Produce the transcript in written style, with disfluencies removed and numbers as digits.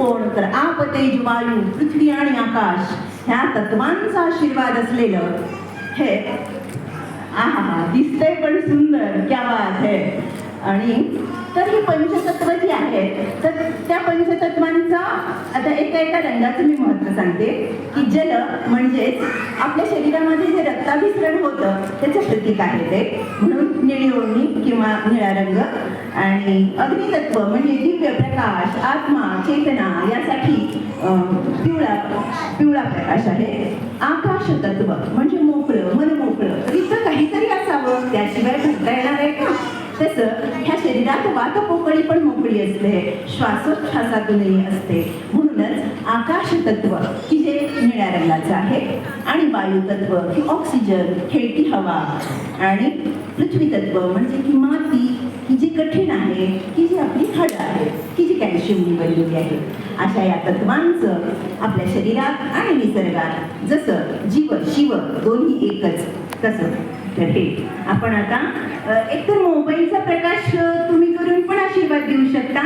कोण तर आप तेज वायू पृथ्वी आणि आकाश ह्या तत्वांचा आशीर्वाद असलेलं हे आहा दिसतंय पण सुंदर, क्या बात है. आणि तर ही पंचतत्व जी आहेत तर त्या पंचतत्वांचा आता एका रंगाचं मी महत्त्व सांगते की जल म्हणजेच आपल्या शरीरामध्ये जे रक्ताभिसरण होतं त्याचं प्रतीक आहे ते, म्हणून निळी ओढणी किंवा निळा रंग. आणि अग्नितत्व म्हणजे दिव्य प्रकाश, आत्मा, चेतना यासाठी पिवळा प्रकाश आहे. आकाश तत्व म्हणजे मोकळं, मन मोकळं, इथं काहीतरी असावं त्याशिवाय घडता येणार आहे का. तसं ह्या शरीरात वातपोकळी पण मोकळी असते, श्वासोच्छ्वासातूनही असते, म्हणूनच आकाश तत्व की जे निळ्या रंगाचं आहे. आणि वायू तत्व की ऑक्सिजन, खेळती हवा. आणि पृथ्वी तत्व म्हणजे की माती की जी कठीण आहे, की जी आपली हाडं आहे, की जी कॅल्शियमनी बनलेली आहे. अशा या तत्वांचं आपल्या शरीरात आणि निसर्गात जसं जीव शिव दोन्ही एकच तसं. तर हे आपण आता एकतर मोबाईलचा प्रकाश तुम्ही करून पण आशीर्वाद देऊ शकता.